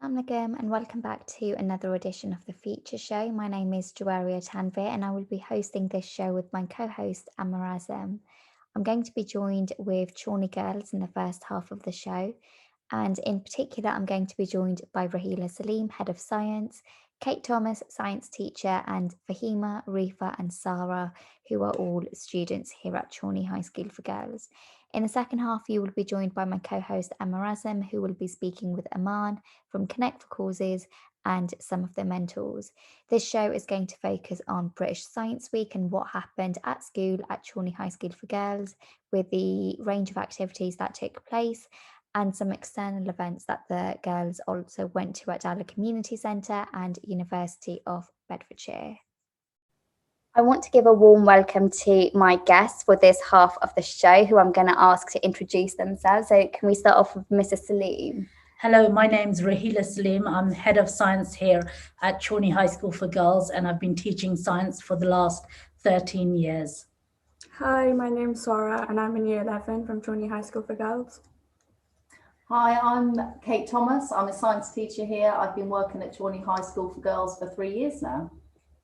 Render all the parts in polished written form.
Assalamualaikum and welcome back to another edition of the feature show. My name is Jawairiya Tanveer and I will be hosting this show with my co-host Amar Azam. I'm going to be joined with Challney girls in the first half of the show, and in particular I'm going to be joined by Rahila Salim, Head of Science, Kate Thomas, Science Teacher, and Fahima, Rifa and Sarah, who are all students here at Challney High School for Girls. In the second half, you will be joined by my co-host Amar Azam, who will be speaking with Aman from Connect for Causes and some of their mentors. This show is going to focus on British Science Week and what happened at school at Challney High School for Girls, with the range of activities that took place and some external events that the girls also went to at Dallow Community Centre and University of Bedfordshire. I want to give a warm welcome to my guests for this half of the show, who I'm going to ask to introduce themselves. So can we start off with Mrs. Salim? Hello, my name's Rahila Salim. I'm Head of Science here at Challney High School for Girls, and I've been teaching science for the last 13 years. Hi, my name's Sarah, and I'm in Year 11 from Challney High School for Girls. Hi, I'm Kate Thomas. I'm a science teacher here. I've been working at Challney High School for Girls for 3 years now.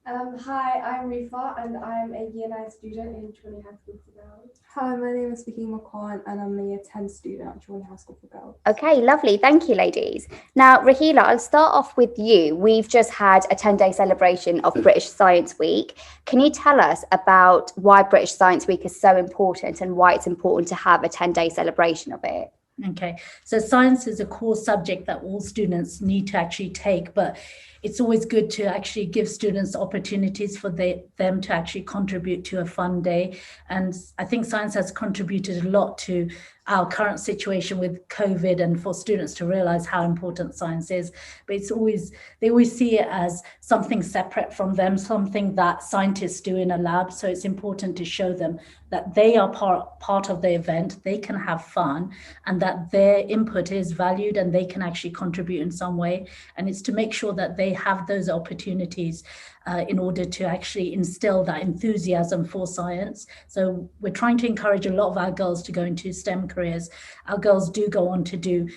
Hi, I'm Rifa and I'm a Year 9 student in Challney High School for Girls. Hi, my name is Fahima Khan and I'm a Year 10 student at Challney High School for Girls. Okay, lovely. Thank you, ladies. Now, Rahila, I'll start off with you. We've just had a 10-day celebration of British Science Week. Can you tell us about why British Science Week is so important and why it's important to have a 10-day celebration of it? Okay, so science is a core subject that all students need to actually take, but it's always good to actually give students opportunities for them to actually contribute to a fun day. And I think science has contributed a lot to our current situation with COVID and for students to realize how important science is. But they always see it as something separate from them, something that scientists do in a lab. So it's important to show them that they are part of the event, they can have fun, and that their input is valued and they can actually contribute in some way. And it's to make sure that they have those opportunities in order to actually instill that enthusiasm for science. So we're trying to encourage a lot of our girls to go into STEM careers. Our girls do go on to do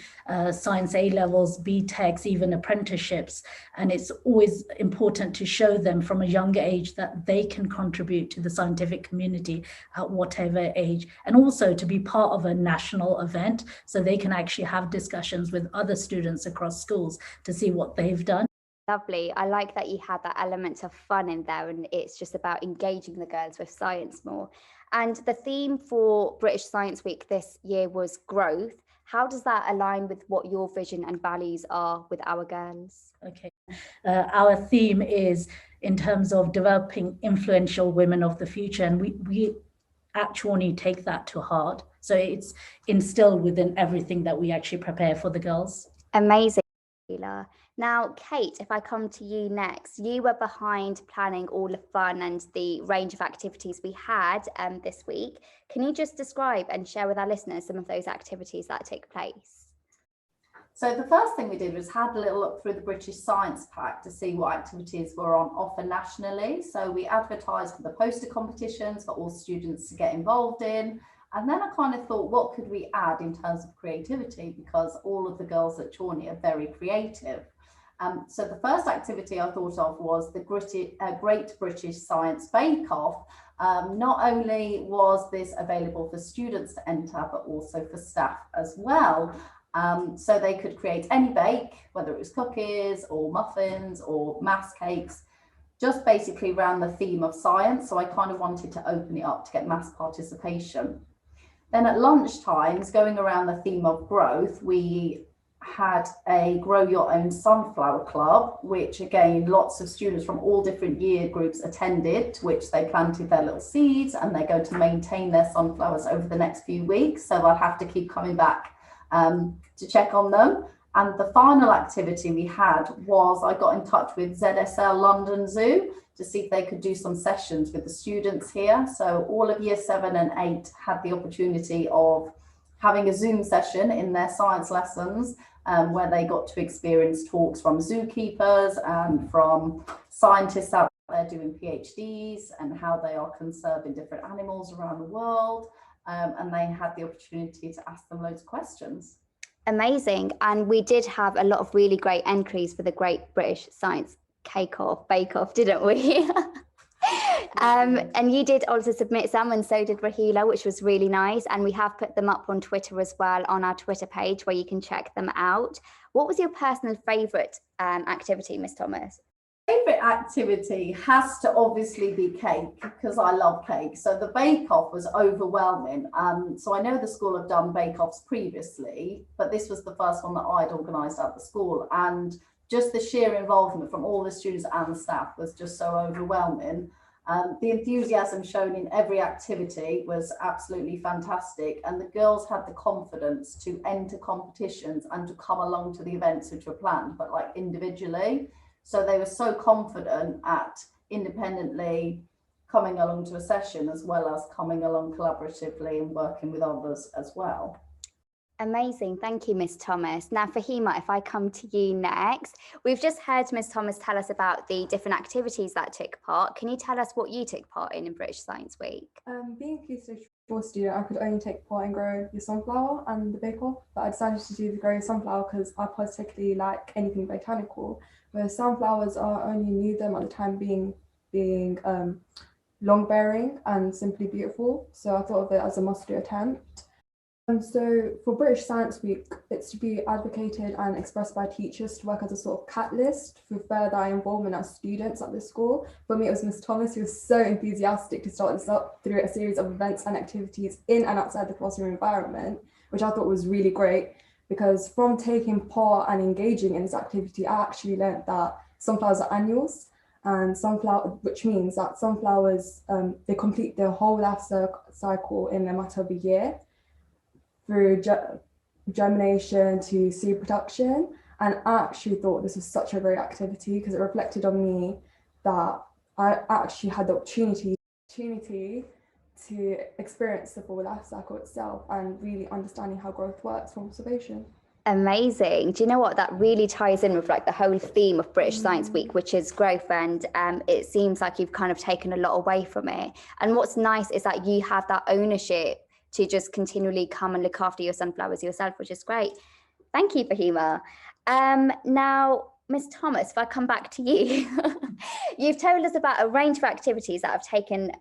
science A-levels, B-Techs, even apprenticeships. And it's always important to show them from a younger age that they can contribute to the scientific community at whatever age, and also to be part of a national event so they can actually have discussions with other students across schools to see what they've done. Lovely. I like that you had that element of fun in there, and it's just about engaging the girls with science more. And the theme for British Science Week this year was growth. How does that align with what your vision and values are with our girls? Okay. Our theme is in terms of developing influential women of the future, and we actually take that to heart. So it's instilled within everything that we actually prepare for the girls. Amazing. Now, Kate, if I come to you next, you were behind planning all the fun and the range of activities we had this week. Can you just describe and share with our listeners some of those activities that took place? So the first thing we did was had a little look through the British Science Pack to see what activities were on offer nationally. So we advertised for the poster competitions for all students to get involved in. And then I kind of thought, what could we add in terms of creativity? Because all of the girls at Challney are very creative. So the first activity I thought of was the Great British Science Bake Off. Not only was this available for students to enter, but also for staff as well. So they could create any bake, whether it was cookies or muffins or mass cakes, just basically around the theme of science. So I kind of wanted to open it up to get mass participation. Then at lunchtimes, going around the theme of growth, we had a Grow Your Own Sunflower Club, which again, lots of students from all different year groups attended, which they planted their little seeds and they're going to maintain their sunflowers over the next few weeks. So I'll have to keep coming back to check on them. And the final activity we had was I got in touch with ZSL London Zoo to see if they could do some sessions with the students here. So all of year 7 and 8 had the opportunity of having a Zoom session in their science lessons where they got to experience talks from zookeepers and from scientists out there doing PhDs and how they are conserving different animals around the world. And they had the opportunity to ask them loads of questions. Amazing. And we did have a lot of really great entries for the Great British Science Bake Off, didn't we? And you did also submit some, and so did Rahila, which was really nice. And we have put them up on Twitter as well, on our Twitter page, where you can check them out. What was your personal favourite activity, Miss Thomas? Favourite activity has to obviously be cake, because I love cake. So the bake-off was overwhelming. So I know the school have done bake-offs previously, but this was the first one that I'd organised at the school. And just the sheer involvement from all the students and the staff was just so overwhelming. The enthusiasm shown in every activity was absolutely fantastic, and the girls had the confidence to enter competitions and to come along to the events which were planned, but like individually. So they were so confident at independently coming along to a session, as well as coming along collaboratively and working with others as well. Amazing. Thank you, Miss Thomas. Now, Fahima, if I come to you next, we've just heard Miss Thomas tell us about the different activities that took part. Can you tell us what you took part in British Science Week? Being a Key Stage 4 student, I could only take part in Grow Your Sunflower and the Bake Off, but I decided to do the Grow Your Sunflower because I particularly like anything botanical, where sunflowers I only knew them at the time being long bearing and simply beautiful. So I thought of it as a must-do attempt. So for British Science Week, it's to be advocated and expressed by teachers to work as a sort of catalyst for further involvement as students at the school. For me, it was Miss Thomas who was so enthusiastic to start this up through a series of events and activities in and outside the classroom environment, which I thought was really great, because from taking part and engaging in this activity, I actually learned that sunflowers are annuals, and which means that sunflowers, they complete their whole life cycle in a matter of a year, through germination to seed production. And I actually thought this was such a great activity because it reflected on me that I actually had the opportunity to experience the full life cycle itself and really understanding how growth works from observation. Amazing. Do you know what? That really ties in with like the whole theme of British Science Week, which is growth. And it seems like you've kind of taken a lot away from it. And what's nice is that you have that ownership to just continually come and look after your sunflowers yourself, which is great. Thank you, Fahima. Now, Miss Thomas, if I come back to you, you've told us about a range of activities that have taken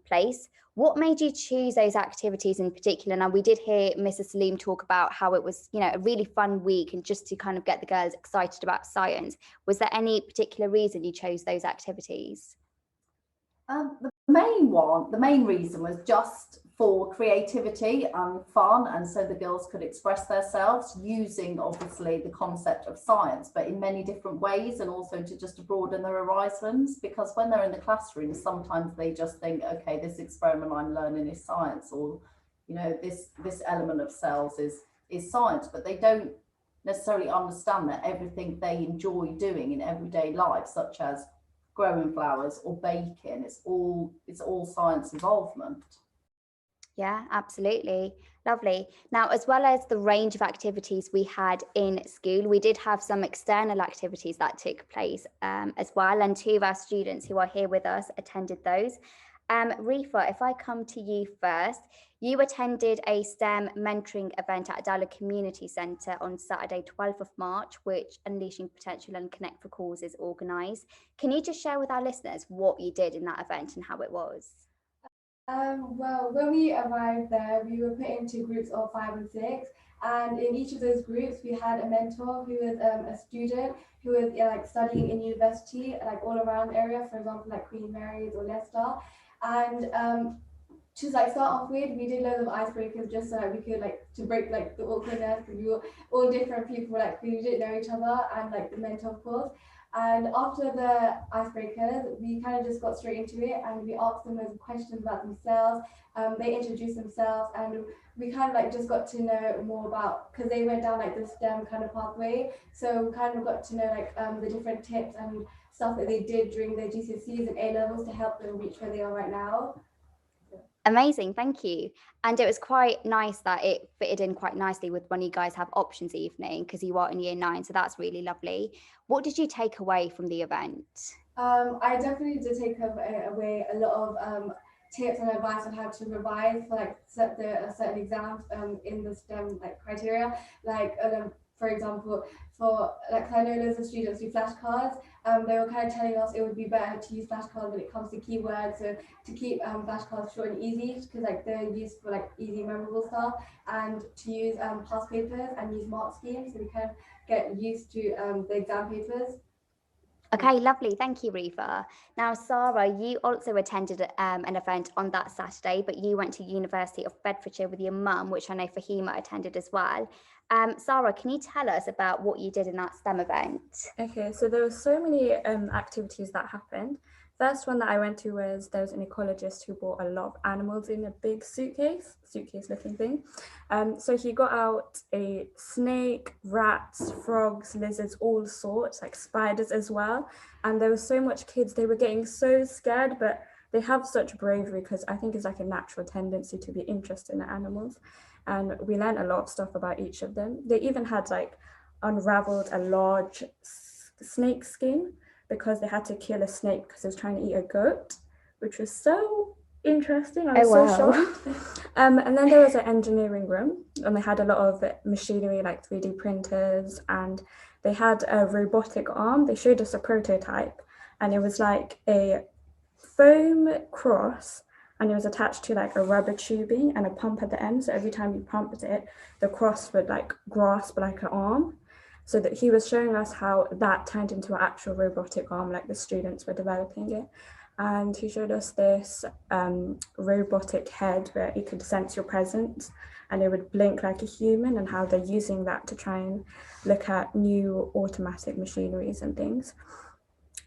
place. What made you choose those activities in particular? Now, we did hear Mrs. Salim talk about how it was, you know, a really fun week and just to kind of get the girls excited about science. Was there any particular reason you chose those activities? The main reason was just for creativity and fun, and so the girls could express themselves using obviously the concept of science, but in many different ways, and also to just broaden their horizons, because when they're in the classroom, sometimes they just think, okay, this experiment I'm learning is science, or you know, this element of cells is science, but they don't necessarily understand that everything they enjoy doing in everyday life, such as growing flowers or baking, it's all science involvement. Yeah, absolutely. Lovely. Now, as well as the range of activities we had in school, we did have some external activities that took place as well. And two of our students who are here with us attended those. Rifa, if I come to you first, you attended a STEM mentoring event at Dallow Community Centre on Saturday, 12th of March, which Unleashing Potential and Connect for Causes organised. Can you just share with our listeners what you did in that event and how it was? Well, when we arrived there, we were put into groups of 5 and 6, and in each of those groups, we had a mentor who was a student who was like studying in university, like all around area, for example, like Queen Mary's or Leicester. And to like start off with, we did loads of icebreakers just so we could like to break like the awkwardness, because we were all different people, like we didn't know each other, and like the mentor, of course. And after the icebreakers, we kind of just got straight into it, and we asked them loads of questions about themselves. They introduced themselves, and we kind of like just got to know more about, because they went down like the STEM kind of pathway. So we kind of got to know like the different tips and stuff that they did during their GCSEs and A levels to help them reach where they are right now. Amazing, thank you. And it was quite nice that it fitted in quite nicely with when you guys have options evening, because you are in year 9, so that's really lovely. What did you take away from the event? I definitely did take away a lot of tips and advice on how to revise for like certain exams in the STEM like criteria. Like for example, for like I know loads of students do flashcards. They were kind of telling us it would be better to use flashcards when it comes to keywords, so to keep flashcards short and easy, because like they're used for like easy memorable stuff, and to use past papers and use mark schemes, so we kind of get used to the exam papers. Okay, lovely. Thank you, Riva. Now, Sarah, you also attended an event on that Saturday, but you went to University of Bedfordshire with your mum, which I know Fahima attended as well. Sarah, can you tell us about what you did in that STEM event? Okay, so there were so many activities that happened. First one that I went to was there was an ecologist who brought a lot of animals in a big suitcase looking thing. So he got out a snake, rats, frogs, lizards, all sorts, like spiders as well. And there was so much kids, they were getting so scared, but they have such bravery because I think it's like a natural tendency to be interested in animals. And we learned a lot of stuff about each of them. They even had like unraveled a large snake skin because they had to kill a snake because it was trying to eat a goat, which was so interesting. I was so shocked. And then there was an engineering room, and they had a lot of machinery like 3D printers, and they had a robotic arm. They showed us a prototype, and it was like a foam cross, and it was attached to like a rubber tubing and a pump at the end. So every time you pumped it, the cross would like grasp like an arm. So that he was showing us how that turned into an actual robotic arm, like the students were developing it. And he showed us this robotic head where it could sense your presence and it would blink like a human, and how they're using that to try and look at new automatic machineries and things.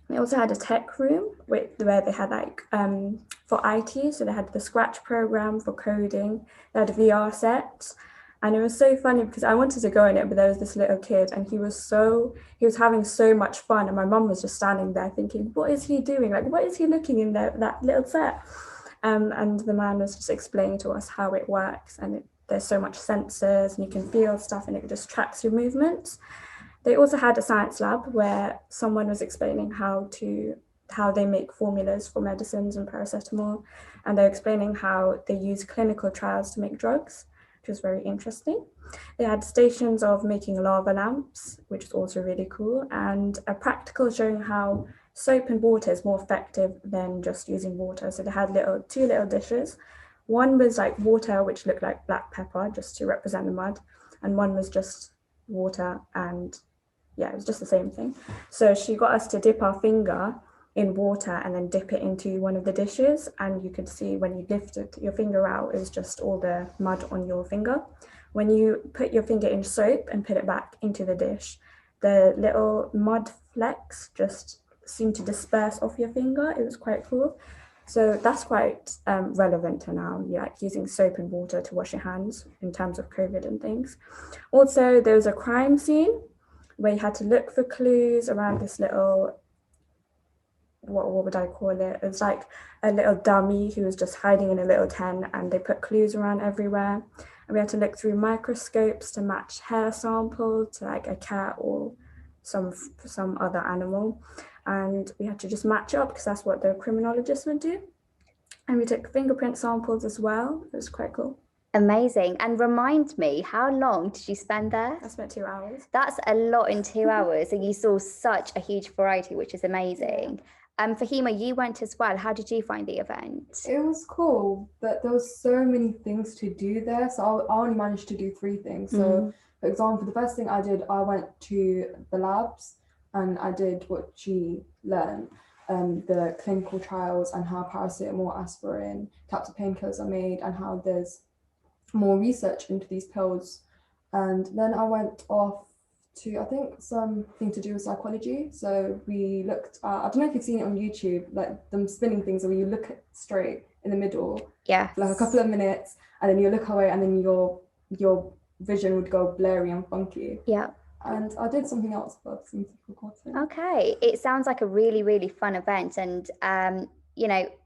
They also had a tech room where they had like for IT, so they had the Scratch program for coding, they had VR sets. And it was so funny because I wanted to go in it, but there was this little kid and he was having so much fun. And my mum was just standing there thinking, what is he doing? Like, what is he looking in there, that little set? And the man was just explaining to us how it works. And there's so much sensors and you can feel stuff and it just tracks your movements. They also had a science lab where someone was explaining how they make formulas for medicines and paracetamol. And they're explaining how they use clinical trials to make drugs, which was very interesting. They had stations of making lava lamps, which is also really cool, and a practical showing how soap and water is more effective than just using water. So they had two little dishes. One was like water, which looked like black pepper, just to represent the mud, and one was just water, and yeah, it was just the same thing. So she got us to dip our finger in water and then dip it into one of the dishes, and you could see when you lifted your finger out, it was just all the mud on your finger. When you put your finger in soap and put it back into the dish, the little mud flecks just seemed to disperse off your finger. It was quite cool. So that's quite relevant to now, like using soap and water to wash your hands in terms of COVID and things. Also, there was a crime scene where you had to look for clues around this little, what would I call it? It was like a little dummy who was just hiding in a little tent, and they put clues around everywhere. And we had to look through microscopes to match hair samples to like a cat or some other animal. And we had to just match up because that's what the criminologist would do. And we took fingerprint samples as well. It was quite cool. Amazing. And remind me, how long did you spend there? I spent 2 hours. That's a lot in 2 hours. And you saw such a huge variety, which is amazing. Fahima, you went as well. How did you find the event? It was cool, but there was so many things to do there. So I only managed to do 3 things. So for example, the first thing I did, I went to the labs and I did what she learned, the clinical trials and how paracetamol, aspirin, types of painkillers are made and how there's more research into these pills. And then I went off to, I think, something to do with psychology. So we looked at, I don't know if you've seen it on YouTube, like them spinning things where you look straight in the middle, yeah, for like a couple of minutes, and then you look away and then your vision would go blurry and funky. Yeah. And I did something else, but I've forgotten. Okay, it sounds like a really, really fun event. And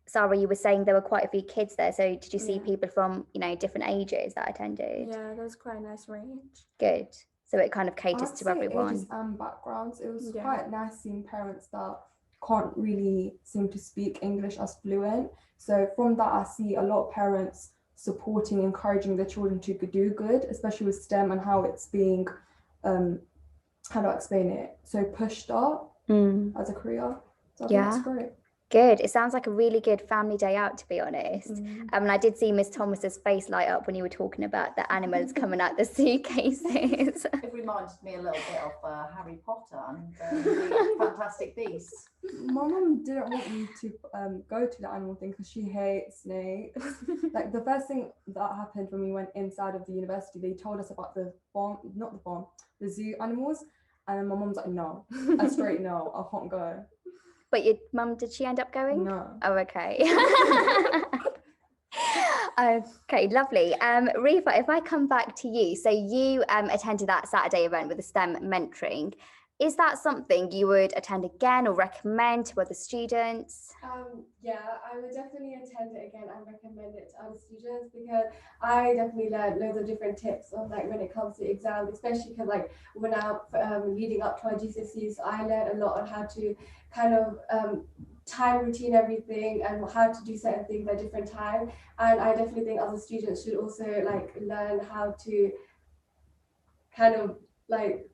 Sarah, you were saying there were quite a few kids there. So did you see people from, different ages that attended? Yeah, there was quite a nice range. Good. So it kind of caters I'd to say everyone. ages and backgrounds. It was quite nice seeing parents that can't really seem to speak English as fluent. So from that, I see a lot of parents supporting, encouraging their children to do good, especially with STEM and how it's being, how do I explain it? So pushed up as a career. So I think that's great. Good. It sounds like a really good family day out, to be honest. And I did see Miss Thomas's face light up when you were talking about the animals coming out the suitcases. It reminded me a little bit of Harry Potter and the Fantastic Beasts. My mum didn't want me to go to the animal thing because she hates snakes. Like the first thing that happened when we went inside of the university, they told us about the zoo animals, and my mum's like, no, a straight no, I can't go. But your mum, did she end up going? No. Oh, okay. Okay, lovely. Rifa, if I come back to you, so you attended that Saturday event with the STEM mentoring. Is that something you would attend again or recommend to other students? Yeah, I would definitely attend it again and recommend it to other students, because I definitely learned loads of different tips on like when it comes to exams, especially because like when I leading up to our GCSEs, I learned a lot on how to kind of time routine everything and how to do certain things at different time. And I definitely think other students should also like learn how to kind of like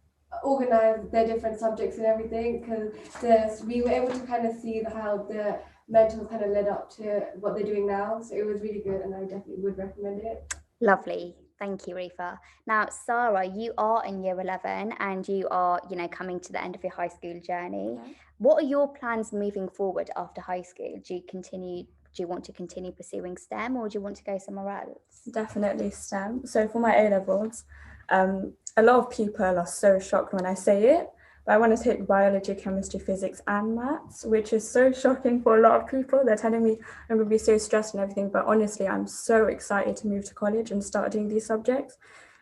organize their different subjects and everything, because we were able to kind of see how the mentors kind of led up to what they're doing now. So it was really good and I definitely would recommend it. Lovely. Thank you, Rifa. Now, Sarah, you are in year 11 and you are, coming to the end of your high school journey. Yeah. What are your plans moving forward after high school? Do you want to continue pursuing STEM or do you want to go somewhere else? Definitely STEM. So for my A-levels, a lot of people are so shocked when I say it, but I want to take biology, chemistry, physics and maths, which is so shocking for a lot of people. They're telling me I'm going to be so stressed and everything, but honestly, I'm so excited to move to college and start doing these subjects.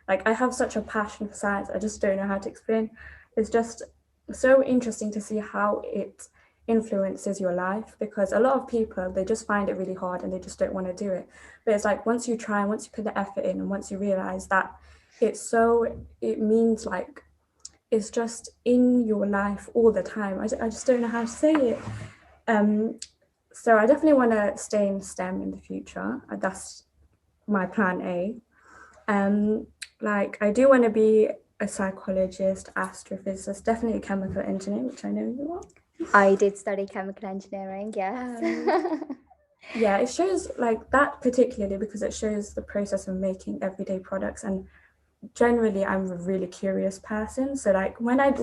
Like I have such a passion for science, I just don't know how to explain. It's just so interesting to see how it influences your life, because a lot of people, they just find it really hard and they just don't want to do it. But it's like once you try and once you put the effort in and once you realize that it means like it's just in your life all the time. I just don't know how to say it. So I definitely want to stay in STEM in the future. That's my plan A. Like I do want to be a psychologist, astrophysicist, definitely a chemical engineer, which I know you are. I did study chemical engineering, yes. Yeah, it shows like that particularly because it shows the process of making everyday products, and generally I'm a really curious person. So like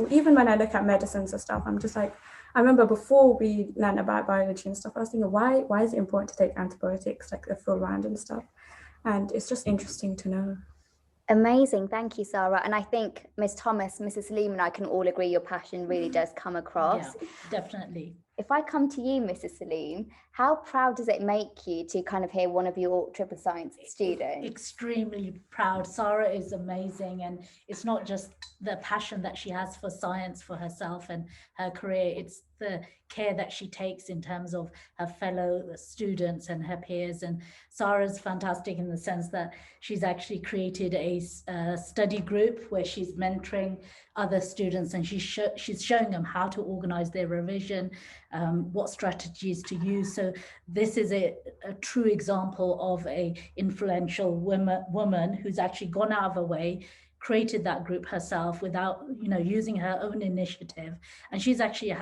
even when I look at medicines and stuff, I'm just like, I remember before we learned about biology and stuff, I was thinking, why is it important to take antibiotics, like the full round and stuff? And it's just interesting to know. Amazing. Thank you, Sarah. And I think Miss Thomas, Mrs. Salim and I can all agree your passion really does come across. Yeah, definitely. If I come to you, Mrs. Salim, how proud does it make you to kind of hear one of your triple science students? Extremely proud. Sarah is amazing, and it's not just the passion that she has for science for herself and her career, it's the care that she takes in terms of her fellow students and her peers. And Sarah's fantastic in the sense that she's actually created a study group where she's mentoring other students, and she's showing them how to organize their revision, what strategies to use. So this is a true example of a influential woman who's actually gone out of her way, created that group herself without using her own initiative, and she's actually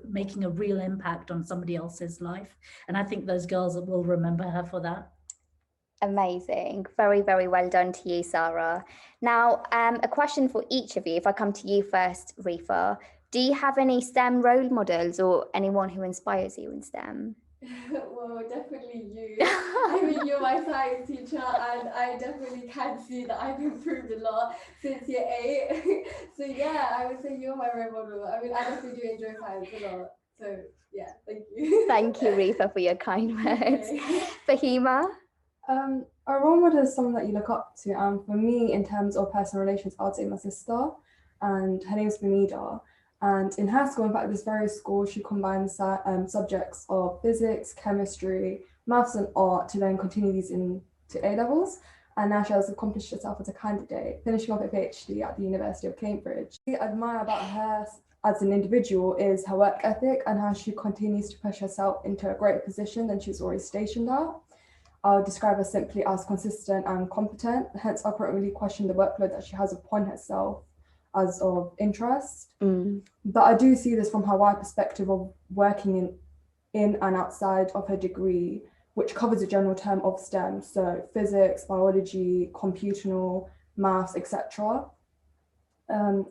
making a real impact on somebody else's life. And I think those girls will remember her for that. Amazing. Very, very well done to you, Sarah. Now, a question for each of you. If I come to you first, Rifa, do you have any STEM role models or anyone who inspires you in STEM? Well, definitely you. I mean, you're my science teacher, and I definitely can see that I've improved a lot since year 8. So yeah, I would say you're my role model. I mean, I definitely do enjoy science a lot. So yeah, thank you. Thank you, Rifa, for your kind words. Okay. Fahima? A role model is someone that you look up to. For me, in terms of personal relations, I would say my sister, and her name's Famida. And in high school, in fact, this very school, she combines subjects of physics, chemistry, maths and art to then continue these into A-levels. And now she has accomplished herself as a candidate, finishing off a PhD at the University of Cambridge. What I admire about her as an individual is her work ethic and how she continues to push herself into a greater position than she's already stationed at. I'll describe her simply as consistent and competent, hence I can't really question the workload that she has upon herself as of interest. But I do see this from her wide perspective of working in and outside of her degree, which covers a general term of STEM, so physics, biology, computational, maths, etc.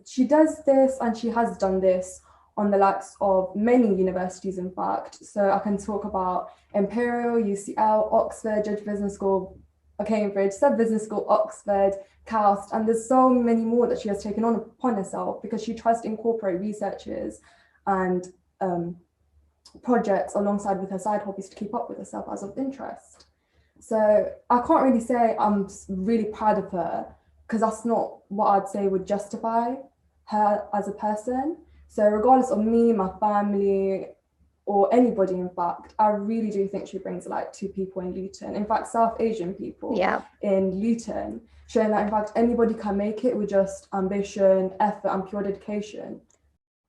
She does this, and she has done this on the likes of many universities, in fact. So I can talk about Imperial, UCL, Oxford, Judge Business School, Cambridge, Sub Business School, Oxford, KAUST, and there's so many more that she has taken on upon herself because she tries to incorporate researches and projects alongside with her side hobbies to keep up with herself as of interest. So I can't really say I'm really proud of her, because that's not what I'd say would justify her as a person. So regardless of me, my family, or anybody, in fact, I really do think she brings light to people in Luton. In fact, South Asian people in Luton, showing that in fact anybody can make it with just ambition, effort, and pure dedication.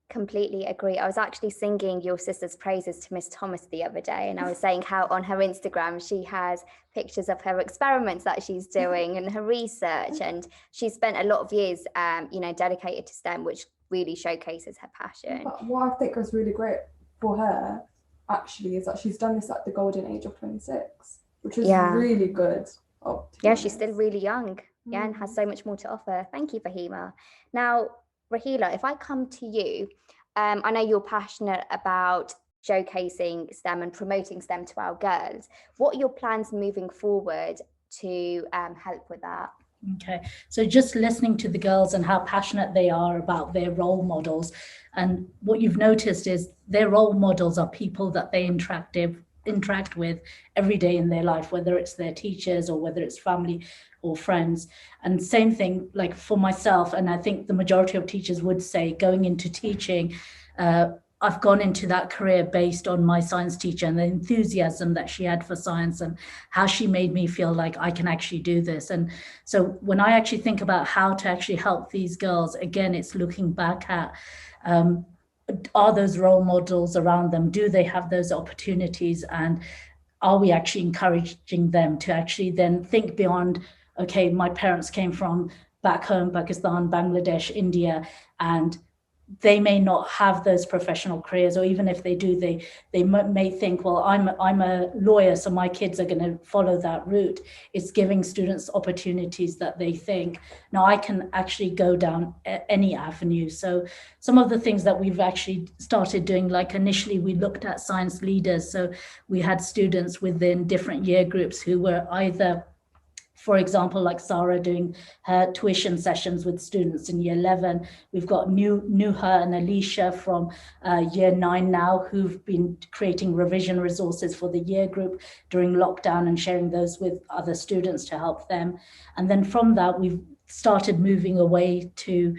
Completely agree. I was actually singing your sister's praises to Miss Thomas the other day, and I was saying how on her Instagram she has pictures of her experiments that she's doing and her research, and she spent a lot of years dedicated to STEM, which really showcases her passion. But what I think was really great for her actually is that she's done this at the golden age of 26, which is really good. She's still really young, and has so much more to offer. Thank you, Fahima. Now, Rahila, if I come to you, I know you're passionate about showcasing STEM and promoting STEM to our girls. What are your plans moving forward to help with that? Okay, so just listening to the girls and how passionate they are about their role models, and what you've noticed is their role models are people that they interact with every day in their life, whether it's their teachers or whether it's family or friends. And same thing, like for myself, and I think the majority of teachers would say, going into teaching, I've gone into that career based on my science teacher and the enthusiasm that she had for science and how she made me feel like I can actually do this. And so when I actually think about how to actually help these girls, again, it's looking back at, are those role models around them? Do they have those opportunities? And are we actually encouraging them to actually then think beyond, okay, my parents came from back home, Pakistan, Bangladesh, India, and they may not have those professional careers, or even if they do, they may think, well, I'm a lawyer, so my kids are going to follow that route. It's giving students opportunities that they think, now I can actually go down any avenue. So some of the things that we've actually started doing, like initially we looked at science leaders. So we had students within different year groups who were either, for example, like Sarah doing her tuition sessions with students in year 11. We've got Nuha and Alicia from year 9 now, who've been creating revision resources for the year group during lockdown and sharing those with other students to help them. And then from that, we've started moving away to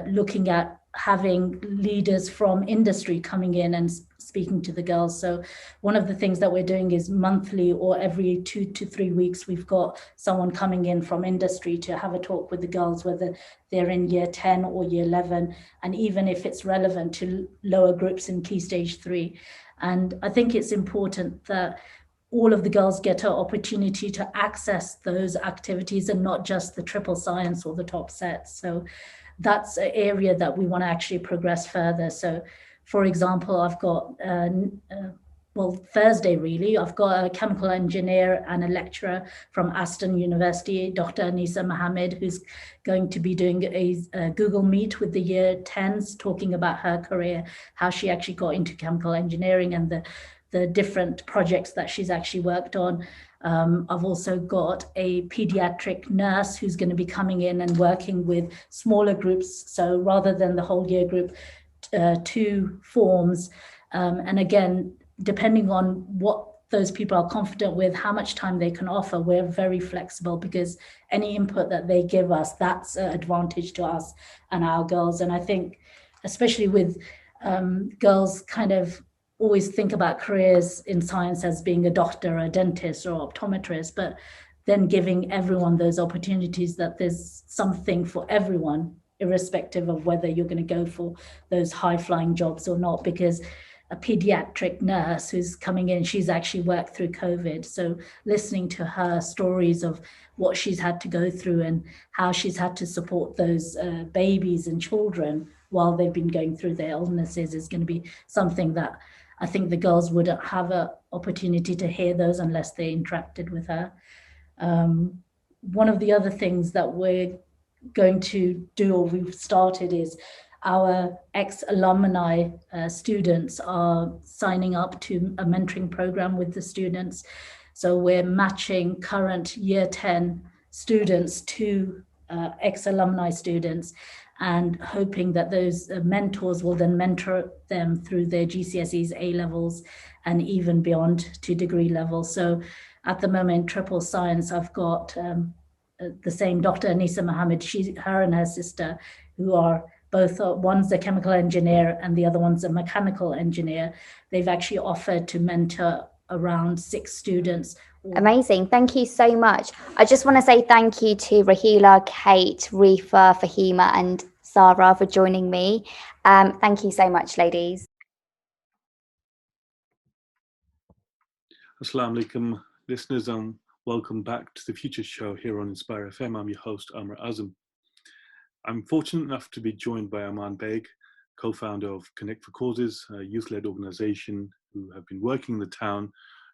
looking at having leaders from industry coming in and speaking to the girls. So one of the things that we're doing is monthly or every 2 to 3 weeks, we've got someone coming in from industry to have a talk with the girls, whether they're in year 10 or year 11, and even if it's relevant to lower groups in Key Stage 3. And I think it's important that all of the girls get an opportunity to access those activities and not just the triple science or the top sets. So that's an area that we want to actually progress further. So for example, I've got, Thursday really, I've got a chemical engineer and a lecturer from Aston University, Dr. Anisa Mohammed, who's going to be doing a Google Meet with the year 10s, talking about her career, how she actually got into chemical engineering and the different projects that she's actually worked on. I've also got a pediatric nurse who's going to be coming in and working with smaller groups. So rather than the whole year group, 2 forms. And again, depending on what those people are confident with, how much time they can offer, we're very flexible, because any input that they give us, that's an advantage to us and our girls. And I think, especially with girls kind of always think about careers in science as being a doctor, a dentist or optometrist, but then giving everyone those opportunities, that there's something for everyone irrespective of whether you're going to go for those high-flying jobs or not, because a pediatric nurse who's coming in, she's actually worked through COVID. So listening to her stories of what she's had to go through and how she's had to support those babies and children while they've been going through their illnesses is going to be something that I think the girls wouldn't have an opportunity to hear those unless they interacted with her. One of the other things that we're going to do, or we've started, is our ex-alumni students are signing up to a mentoring program with the students. So we're matching current year 10 students to ex-alumni students, and hoping that those mentors will then mentor them through their GCSEs, A-levels, and even beyond to degree level. So at the moment, triple science, I've got the same Dr. Anisa Mohammed, her and her sister, who are both, one's a chemical engineer and the other one's a mechanical engineer. They've actually offered to mentor around 6 students. Amazing. Thank you so much. I just want to say thank you to Rahila, Kate, Reefa, Fahima and Zara for joining me. Thank you so much, ladies. Assalamu alaikum, listeners, and welcome back to the Future Show here on Inspire FM. I'm your host, Amar Azam. I'm fortunate enough to be joined by Aman Beg, co-founder of Connect for Causes, a youth-led organisation who have been working in the town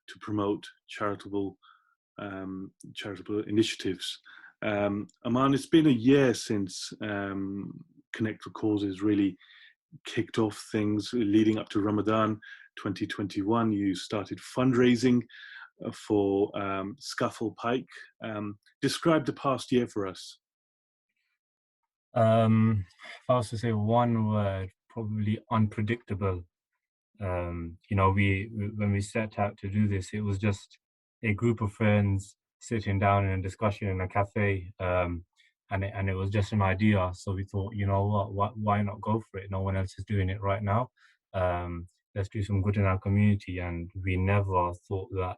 to promote charitable initiatives. Aman, it's been a year since Connect for Causes really kicked off things leading up to Ramadan 2021. You started fundraising for Scuffle Pike. Describe the past year for us. If I was to say one word, probably unpredictable. When we set out to do this, it was just a group of friends sitting down in a discussion in a cafe, and it was just an idea. So we thought, you know what, why not go for it? No one else is doing it right now. Let's do some good in our community. And we never thought that,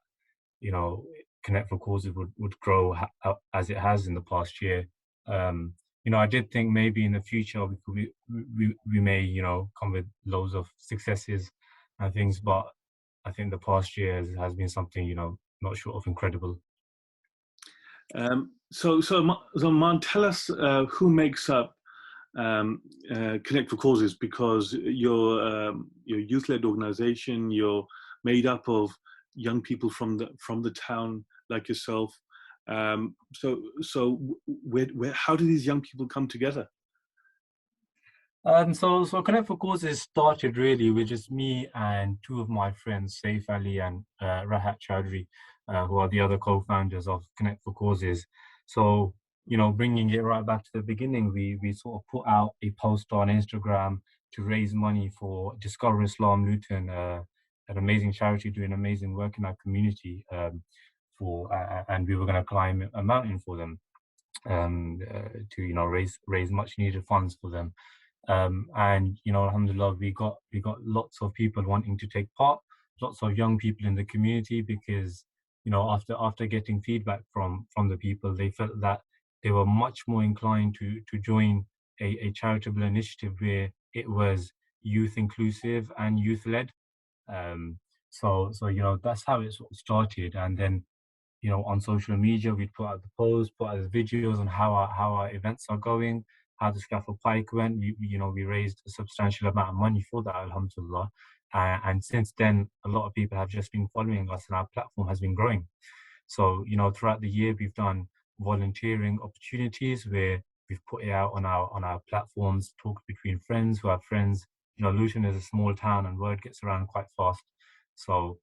Connect for Causes would grow as it has in the past year. I did think maybe in the future we may, come with loads of successes and things, but I think the past year has been something, not short of incredible. So Man, tell us who makes up Connect for Causes, because you're youth-led organisation. You're made up of young people from the town like yourself. So where how do these young people come together? So Connect for Causes started really with just me and 2 of my friends, Saif Ali and Rahat Chaudhry, who are the other co-founders of Connect for Causes. So, bringing it right back to the beginning, we sort of put out a post on Instagram to raise money for Discover Islam Luton, an amazing charity doing amazing work in our community, and we were going to climb a mountain for them to raise much needed funds for them. Alhamdulillah, we got lots of people wanting to take part, lots of young people in the community, because after getting feedback from the people, they felt that they were much more inclined to join a charitable initiative where it was youth inclusive and youth led. So that's how it sort of started. And then on social media, we'd put out the posts, put out the videos on how our events are going, how the Scuffle Pike went. We raised a substantial amount of money for that, alhamdulillah. And since then, a lot of people have just been following us, and our platform has been growing. So, throughout the year, we've done volunteering opportunities where we've put it out on our platforms, talked between friends who are friends. Luton is a small town and word gets around quite fast. So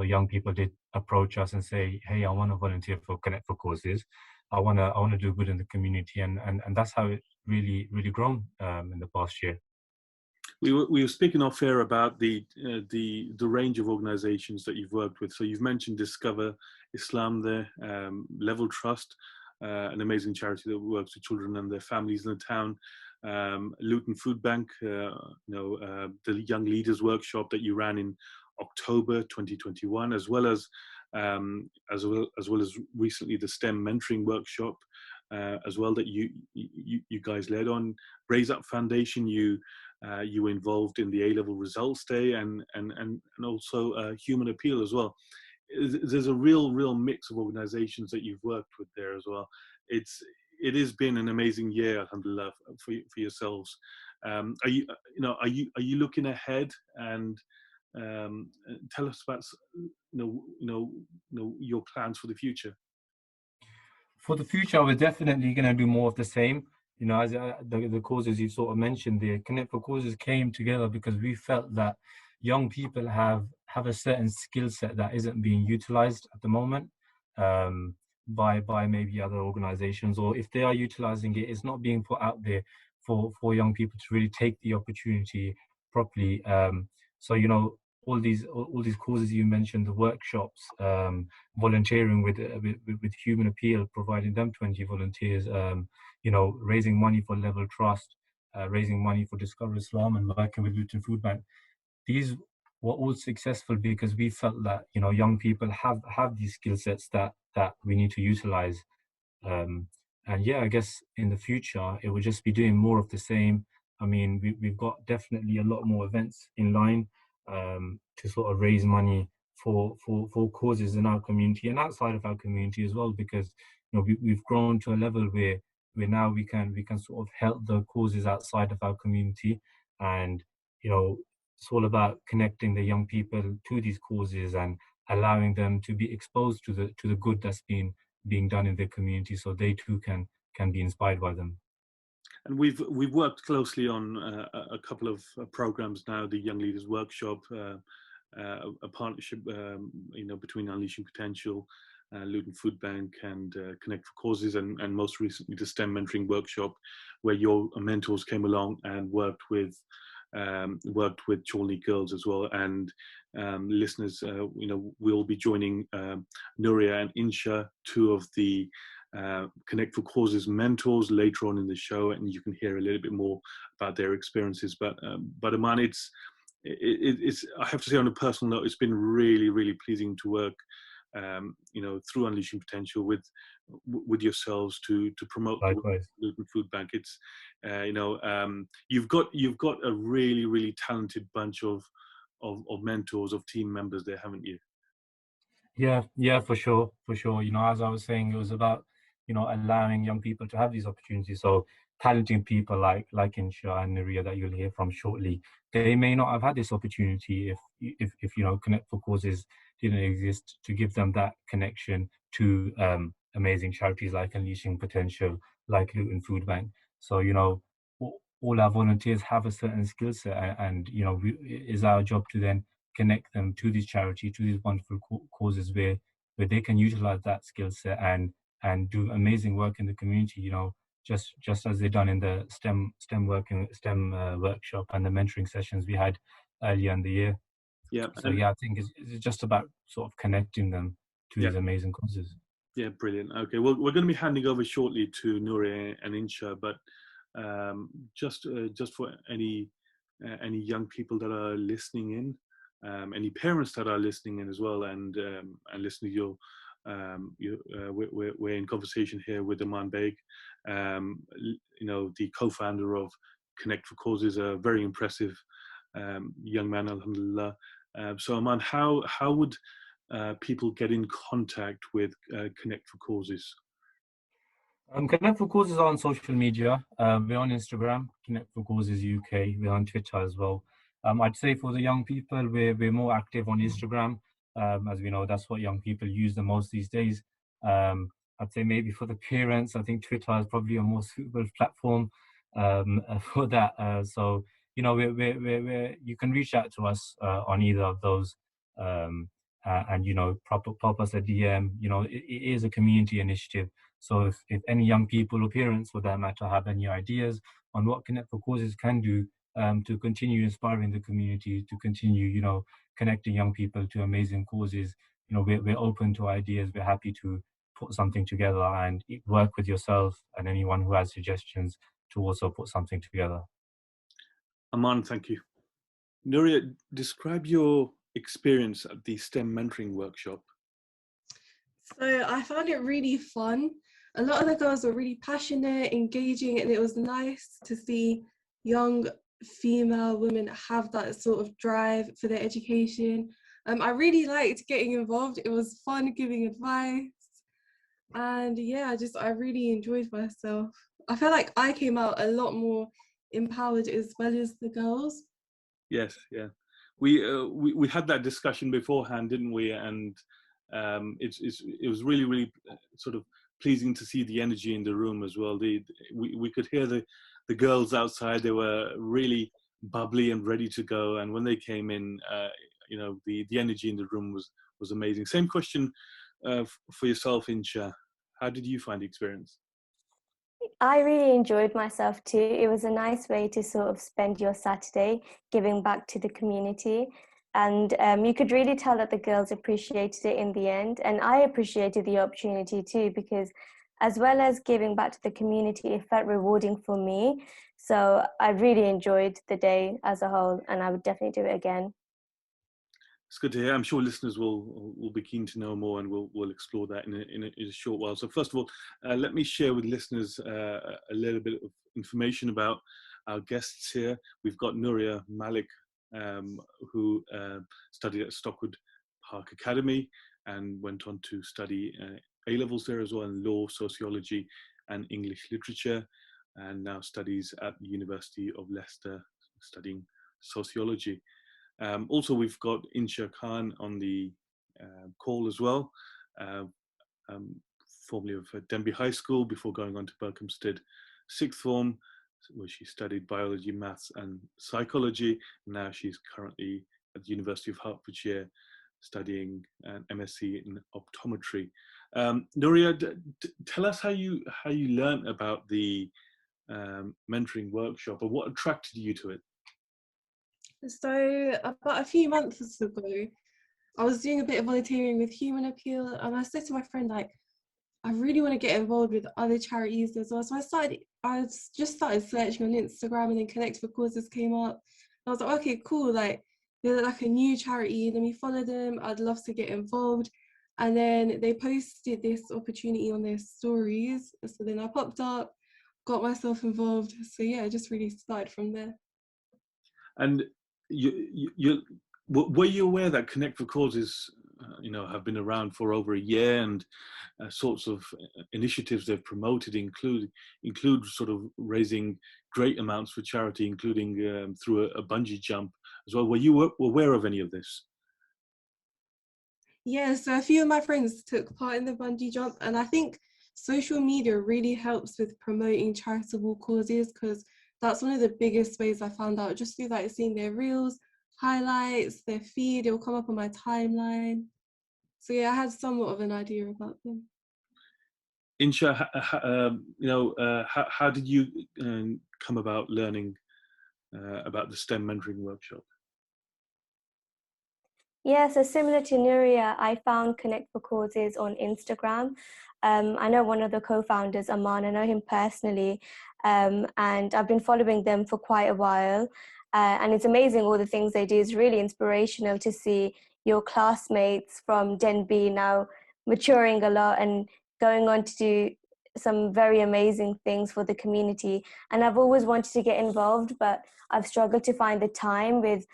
young people did approach us and say, hey, I want to volunteer for Connect for Causes. I want to do good in the community, and that's how it's really grown in the past year. We were speaking off air about the range of organisations that you've worked with. So you've mentioned Discover Islam there, Level Trust, an amazing charity that works with children and their families in the town. Luton Food Bank, the Young Leaders Workshop that you ran in October 2021, as well as recently the STEM Mentoring Workshop as well that you guys led on. Raise Up Foundation, you were involved in the A-level results day and also Human Appeal as well. There's a real mix of organizations that you've worked with there as well. It has been an amazing year, alhamdulillah, for yourselves. Are you looking ahead, and tell us about your plans for the future? For the future, we're definitely going to do more of the same. You know, as the causes you sort of mentioned, the Connect for Causes came together because we felt that young people have a certain skill set that isn't being utilized at the moment by maybe other organizations, or if they are utilizing it, it's not being put out there for young people to really take the opportunity properly. So, you know, all these causes you mentioned, the workshops, volunteering with Human Appeal, providing them 20 volunteers, you know, raising money for Level Trust, raising money for Discover Islam, and working with Luton Food Bank. These were all successful because we felt that, you know, young people have these skill sets that we need to utilize. And yeah, I guess in the future it will just be doing more of the same. I mean, we've got definitely a lot more events in line to sort of raise money for causes in our community and outside of our community as well, because, you know, we've grown to a level where now we can sort of help the causes outside of our community. And, you know, it's all about connecting the young people to these causes and allowing them to be exposed to the good that's being done in their community, so they too can be inspired by them. And we've worked closely on a couple of programs now, the Young Leaders Workshop, a partnership between Unleashing Potential, Luton Food Bank, and Connect for Causes, and most recently the STEM Mentoring Workshop, where your mentors came along and worked with Challney girls as well. And listeners, we'll be joining Nuria and Insha, two of the Connect for Causes mentors, later on in the show, and you can hear a little bit more about their experiences. But Aman, it's I have to say, on a personal note, it's been really pleasing to work through Unleashing Potential with yourselves to promote the Luton Food Bank. It's you've got a really talented bunch of mentors, of team members there, haven't you? Yeah, for sure. You know, as I was saying, it was about, you know, allowing young people to have these opportunities. So talented people like Insha and Nuria that you'll hear from shortly, they may not have had this opportunity if you know, Connect for Causes didn't exist to give them that connection to amazing charities like Unleashing Potential, like Luton Food Bank. So, you know, all our volunteers have a certain skill set, and you know, it's our job to then connect them to these charities, to these wonderful causes where they can utilize that skill set and do amazing work in the community, you know, just as they've done in the STEM workshop and the mentoring sessions we had earlier in the year. Yeah. So yeah, I think it's just about sort of connecting them to these amazing causes. Yeah, brilliant. Okay, well, we're going to be handing over shortly to Nuria and Insha, but just for any young people that are listening in, any parents that are listening in as well, and listening to we're in conversation here with Aman Beg, the co-founder of Connect for Causes, a very impressive young man, alhamdulillah. So Aman, how would people get in contact with Connect for Causes? Connect for Causes are on social media. We're on Instagram, Connect for Causes UK. We're on Twitter as well. I'd say for the young people, we're more active on Instagram. As we know, that's what young people use the most these days. I'd say maybe for the parents, I think Twitter is probably a more suitable platform for that. So, you know, you can reach out to us on either of those. And, you know, pop us a DM. You know, it is a community initiative. So if any young people or parents, for that matter, have any ideas on what Connect for Causes can do to continue inspiring the community, to continue, you know, connecting young people to amazing causes, you know, we're open to ideas. We're happy to put something together and work with yourself and anyone who has suggestions to also put something together. Aman, thank you. Nuria, describe your experience at the STEM Mentoring Workshop. So I found it really fun. a lot of the girls were really passionate, engaging, and it was nice to see young female women have that sort of drive for their education. I really liked getting involved. It was fun giving advice. And yeah, I really enjoyed myself. I feel like I came out a lot more empowered as well as the girls. Yes, yeah. We had that discussion beforehand, didn't we? And it was really sort of pleasing to see the energy in the room as well. We could hear the girls outside. They were really bubbly and ready to go. And when they came in, you know, the energy in the room was amazing. Same question for yourself, Insha. How did you find the experience? I really enjoyed myself too. It was a nice way to sort of spend your Saturday giving back to the community. And you could really tell that the girls appreciated it in the end. And I appreciated the opportunity too, because as well as giving back to the community, it felt rewarding for me. So I really enjoyed the day as a whole, and I would definitely do it again. It's good to hear. I'm sure listeners will be keen to know more, and we'll explore that in a short while. So first of all, let me share with listeners a little bit of information about our guests here. We've got Nuria Malik, who studied at Stockwood Park Academy and went on to study A-levels there as well in law, sociology and English literature, and now studies at the University of Leicester studying sociology. Also, we've got Insha Khan on the call as well, formerly of Denby High School before going on to Berkhamsted Sixth Form, where she studied biology, maths and psychology. Now she's currently at the University of Hertfordshire studying an MSc in optometry. Nuria, tell us how you learned about the mentoring workshop, or what attracted you to it? So about a few months ago, I was doing a bit of volunteering with Human Appeal, and I said to my friend, like, I really want to get involved with other charities as well. So I just started searching on Instagram, and then Connect for Causes came up. I was like, okay, cool, like they're like a new charity, let me follow them, I'd love to get involved. And then they posted this opportunity on their stories. So then I popped up, got myself involved. So yeah, it just really started from there. And were you aware that Connect for Causes, have been around for over a year, and sorts of initiatives they've promoted include sort of raising great amounts for charity, including through a bungee jump as well? Were you aware of any of this? Yeah, so a few of my friends took part in the bungee jump, and I think social media really helps with promoting charitable causes, because that's one of the biggest ways I found out, just through like seeing their reels, highlights, their feed. It will come up on my timeline. So yeah, I had somewhat of an idea about them. Insha, how did you come about learning about the STEM mentoring workshop? Yeah, so similar to Nuria, I found Connect for Causes on Instagram. I know one of the co-founders, Amar, I know him personally, and I've been following them for quite a while. And it's amazing all the things they do. It's really inspirational to see your classmates from Denby now maturing a lot and going on to do some very amazing things for the community. And I've always wanted to get involved, but I've struggled to find the time with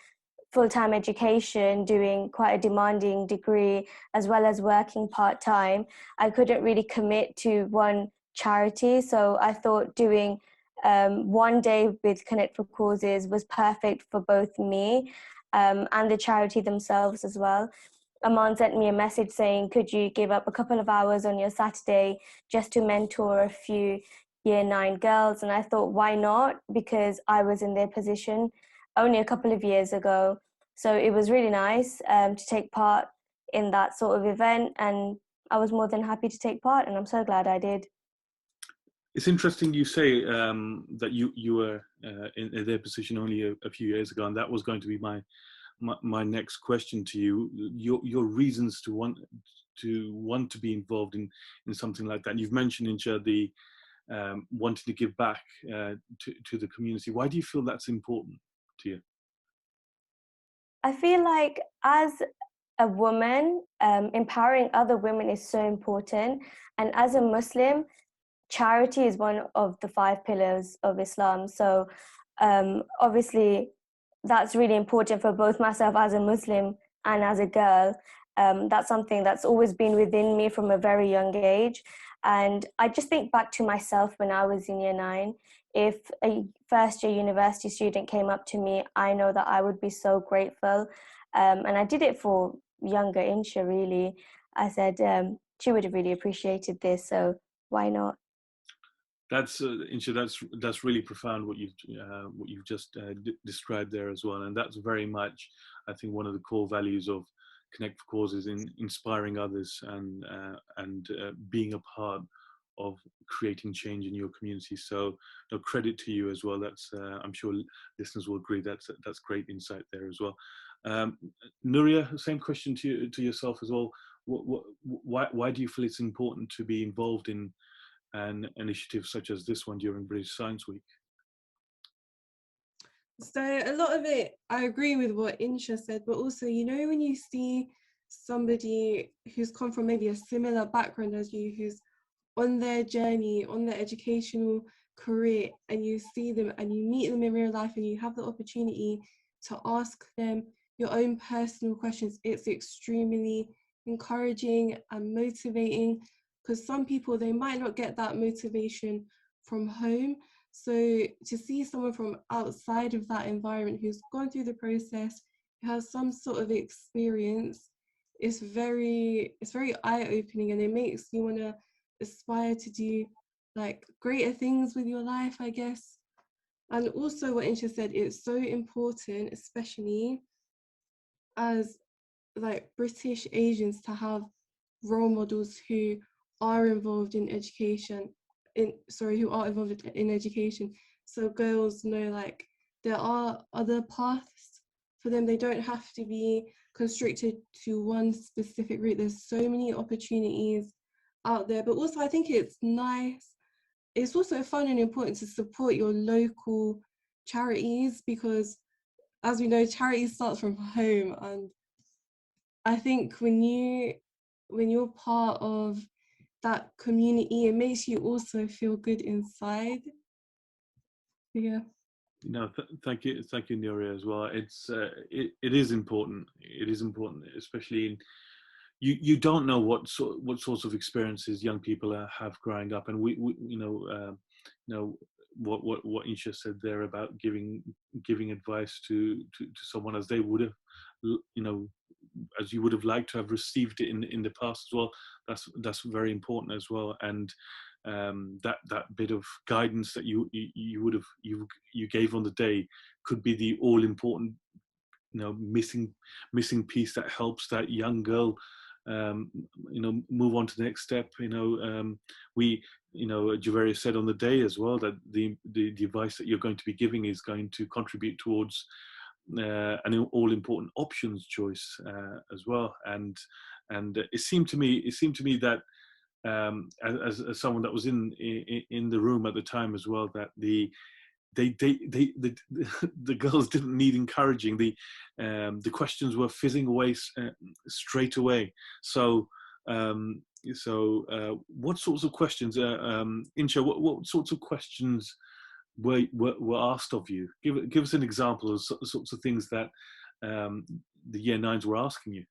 full-time education, doing quite a demanding degree, as well as working part-time. I couldn't really commit to one charity, so I thought doing one day with Connect for Causes was perfect for both me and the charity themselves as well. Aman sent me a message saying, could you give up a couple of hours on your Saturday just to mentor a few Year 9 girls? And I thought, why not? Because I was in their position only a couple of years ago. So it was really nice to take part in that sort of event, and I was more than happy to take part, and I'm so glad I did. It's interesting you say that you were in their position only a few years ago, and that was going to be my next question to you. Your reasons to want to be involved in something like that. You've mentioned, Insha, the wanting to give back to the community. Why do you feel that's important to you? I feel like as a woman, empowering other women is so important. And as a Muslim, charity is one of the 5 pillars of Islam. So obviously that's really important for both myself as a Muslim and as a girl. That's something that's always been within me from a very young age. And I just think back to myself when I was in year 9. If a first year university student came up to me, I know that I would be so grateful. And I did it for younger Insha, really. I said she would have really appreciated this, so why not? That's Insha, that's really profound what you've just described there as well, and that's very much, I think, one of the core values of Connect for Causes, in inspiring others and being a part of creating change in your community. So, no, credit to you as well. That's I'm sure listeners will agree. That's great insight there as well. Nuria, same question to yourself as well. Why do you feel it's important to be involved in an initiative such as this one during British Science Week? So a lot of it, I agree with what Insha said, but also, you know, when you see somebody who's come from maybe a similar background as you, who's on their journey, on their educational career, and you see them and you meet them in real life and you have the opportunity to ask them your own personal questions, it's extremely encouraging and motivating, because some people, they might not get that motivation from home. So to see someone from outside of that environment who's gone through the process, who has some sort of experience, it's very eye-opening, and it makes you want to aspire to do like greater things with your life, I guess. And also what Insha said, it's so important, especially as like British Asians, to have role models who are involved in education, who are involved in education. So girls know like there are other paths for them. They don't have to be constricted to one specific route. There's so many opportunities out there. But also I think it's nice, it's also fun and important to support your local charities, because as we know, charity starts from home. And I think when you're part of that community, it makes you also feel good inside. Yeah. No, thank you, Nuria, as well. It's it is important. It is important, especially in you don't know what sorts of experiences young people have growing up, and we you know what Insha said there about giving advice to someone as they would have, as you would have liked to have received it in the past as well. That's very important as well. And that bit of guidance that you gave on the day could be the all important missing piece that helps that young girl move on to the next step. Jawairiya said on the day as well that the advice that you're going to be giving is going to contribute towards an all important options choice as well. And it seemed to me that as someone that was in the room at the time as well, that the girls didn't need encouraging. The questions were fizzing away straight away. So what sorts of questions, Insha, what sorts of questions were asked of you? Give us an example of sorts of things that the year 9s were asking you.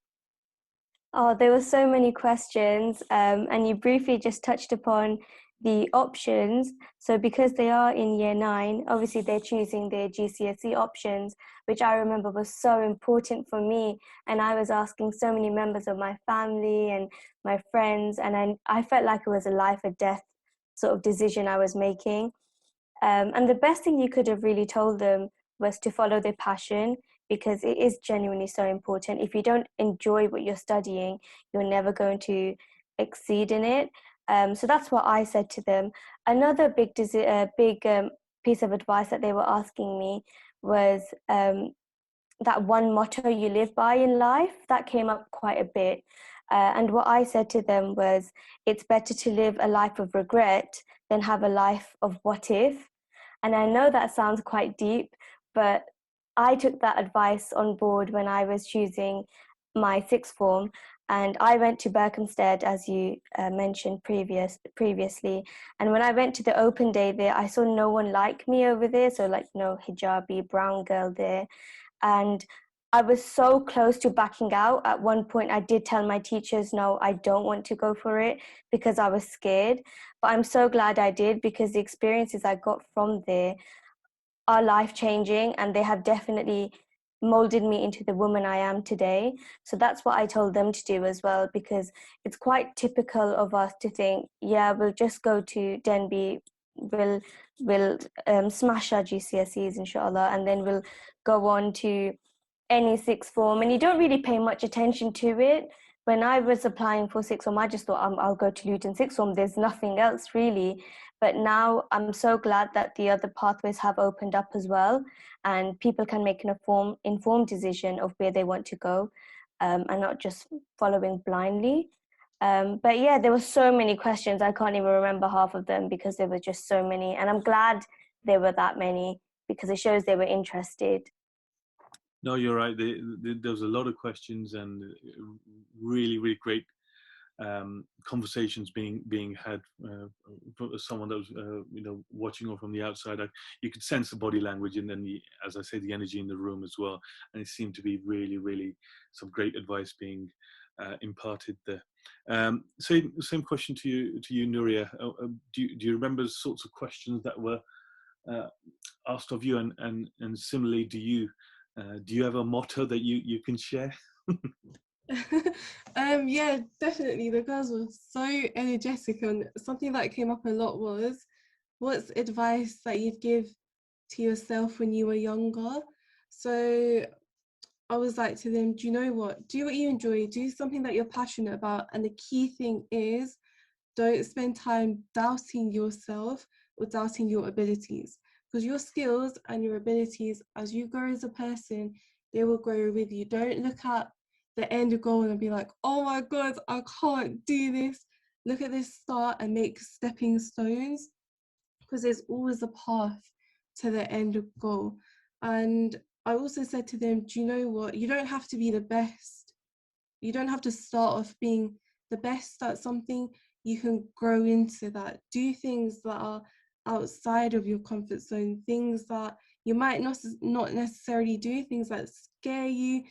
Oh, there were so many questions, and you briefly just touched upon the options. So because they are in year 9, obviously they're choosing their GCSE options, which I remember was so important for me. And I was asking so many members of my family and my friends, and I felt like it was a life or death sort of decision I was making. And the best thing you could have really told them was to follow their passion, because it is genuinely so important. If you don't enjoy what you're studying, you're never going to exceed in it. So that's what I said to them. Another big piece of advice that they were asking me was that one motto you live by in life. That came up quite a bit. And what I said to them was, it's better to live a life of regret than have a life of what if. And I know that sounds quite deep, but I took that advice on board when I was choosing my 6th form. And I went to Berkhamsted, as you mentioned previously. And when I went to the open day there, I saw no one like me over there. So like no hijabi, brown girl there. And I was so close to backing out. At one point, I did tell my teachers, no, I don't want to go for it because I was scared. But I'm so glad I did, because the experiences I got from there are life-changing, and they have definitely molded me into the woman I am today. So that's what I told them to do as well, because it's quite typical of us to think, yeah, we'll just go to Denby, we'll smash our GCSEs inshallah, and then we'll go on to any sixth form, and you don't really pay much attention to it. When I was applying for sixth form, I just thought I'll go to Luton sixth form, there's nothing else really. But now I'm so glad that the other pathways have opened up as well, and people can make an informed decision of where they want to go, and not just following blindly. But yeah, there were so many questions, I can't even remember half of them because there were just so many, and I'm glad there were that many because it shows they were interested. No, you're right. There was a lot of questions and really, really great conversations being had from someone that was watching on from the outside. You could sense the body language and then as I say, the energy in the room as well. And it seemed to be really, really some great advice being imparted there. Same question to you, Nuria. Do you remember the sorts of questions that were asked of you, and similarly, do you have a motto that you can share? Yeah, definitely. The girls were so energetic, and something that came up a lot was, what's advice that you'd give to yourself when you were younger? So I was like to them, do you know what? Do what you enjoy, do something that you're passionate about. And the key thing is, don't spend time doubting yourself or doubting your abilities, because your skills and your abilities, as you grow as a person, they will grow with you. Don't look at the end goal and be like, oh my God, I can't do this. Look at this start and make stepping stones, because there's always a path to the end goal. And I also said to them, do you know what? You don't have to be the best. You don't have to start off being the best at something. You can grow into that. Do things that are outside of your comfort zone, things that you might not necessarily do, things that scare you,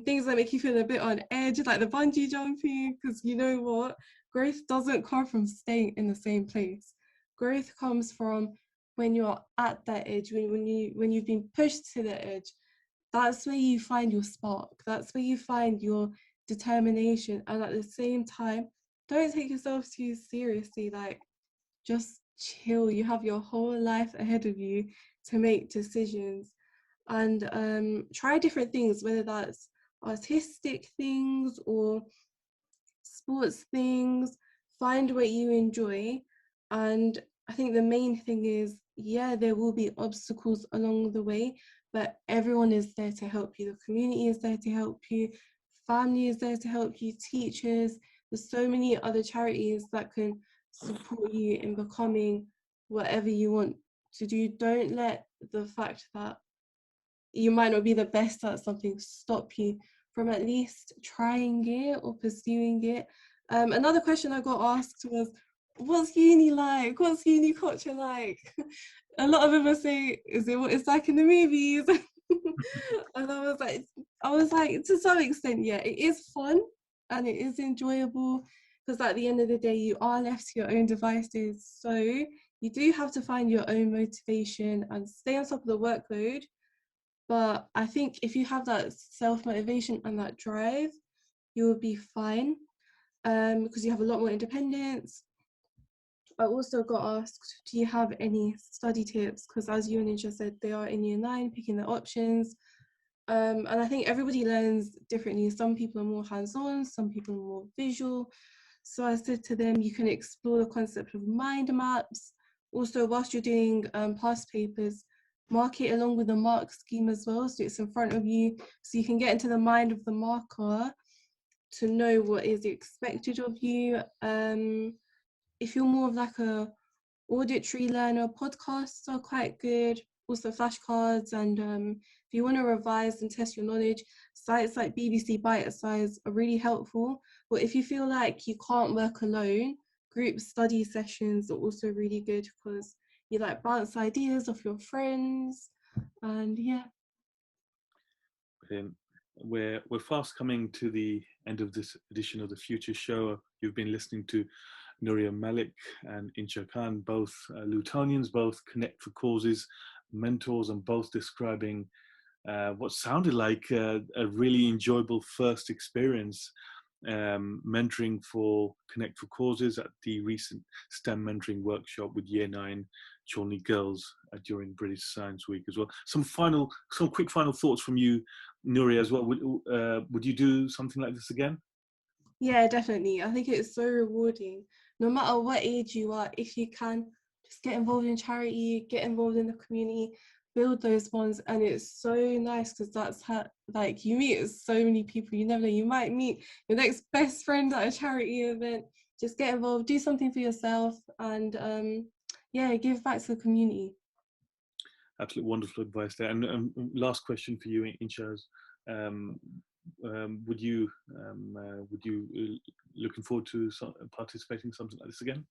things that make you feel a bit on edge, like the bungee jumping, because you know what? Growth doesn't come from staying in the same place. Growth comes from when you're at that edge, when you've been pushed to the edge. That's where you find your spark. That's where you find your determination. And at the same time, don't take yourself too seriously. Like, just chill. You have your whole life ahead of you to make decisions. And try different things, whether that's artistic things or sports things. Find what you enjoy. And I think the main thing is, yeah, there will be obstacles along the way, but everyone is there to help you. The community is there to help you. Family is there to help you. Teachers. There's so many other charities that can support you in becoming whatever you want to do. Don't let the fact that you might not be the best at something stop you from at least trying it or pursuing it. Another question I got asked was, what's uni like? What's uni culture like? A lot of them will say, is it what it's like in the movies? And I was like, to some extent, yeah, it is fun and it is enjoyable, because at the end of the day, you are left to your own devices. So you do have to find your own motivation and stay on top of the workload. But I think if you have that self-motivation and that drive, you will be fine, because you have a lot more independence. I also got asked, do you have any study tips? Because as you and Nisha said, they are in year 9, picking their options. And I think everybody learns differently. Some people are more hands-on, some people are more visual. So I said to them, you can explore the concept of mind maps. Also, whilst you're doing past papers, mark it along with the mark scheme as well, so it's in front of you, so you can get into the mind of the marker to know what is expected of you. If you're more of like a auditory learner, podcasts are quite good, also flashcards and if you want to revise and test your knowledge, sites like BBC Bite Size are really helpful. But if you feel like you can't work alone, group study sessions are also really good because you like bounce ideas off your friends, and yeah. Brilliant. We're fast coming to the end of this edition of the Future Show. You've been listening to Nuria Malik and Insha Khan, both Lutonians, both Connect for Causes mentors, and both describing what sounded like a really enjoyable first experience mentoring for Connect for Causes at the recent STEM mentoring workshop with Year 9 Challney girls during British Science Week as well. Some quick final thoughts from you, Nuria, as well. Would you do something like this again? Yeah, definitely. I think it's so rewarding. No matter what age you are, if you can, just get involved in charity, get involved in the community, build those bonds. And it's so nice because that's how, like, you meet so many people. You never know, you might meet your next best friend at a charity event. Just get involved, do something for yourself, and yeah, give back to the community. Absolutely wonderful advice there. And last question for you, Inshaz. Would you looking forward to participating in something like this again?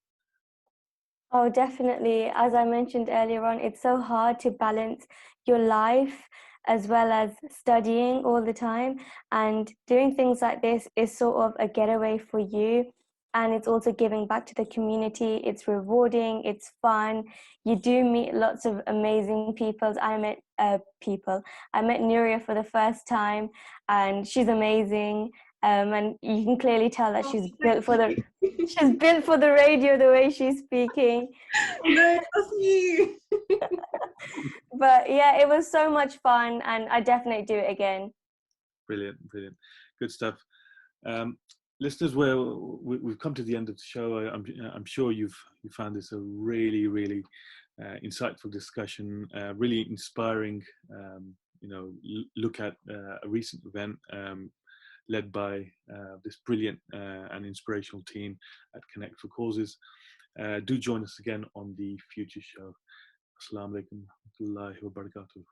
Oh, definitely. As I mentioned earlier on, it's so hard to balance your life as well as studying all the time. And doing things like this is sort of a getaway for you. And it's also giving back to the community. It's rewarding. It's fun. You do meet lots of amazing people. I met Nuria for the first time, and she's amazing. And you can clearly tell that she's built for the radio, the way she's speaking. No, that's you. But yeah, it was so much fun, and I definitely do it again. Brilliant, good stuff. Listeners, we've come to the end of the show. I'm sure you found this a really insightful discussion, really inspiring. Look at a recent event led by this brilliant and inspirational team at Connect for Causes. Do join us again on the Future Show. Assalamu alaikum wa rahmatullahi wa barakatuh.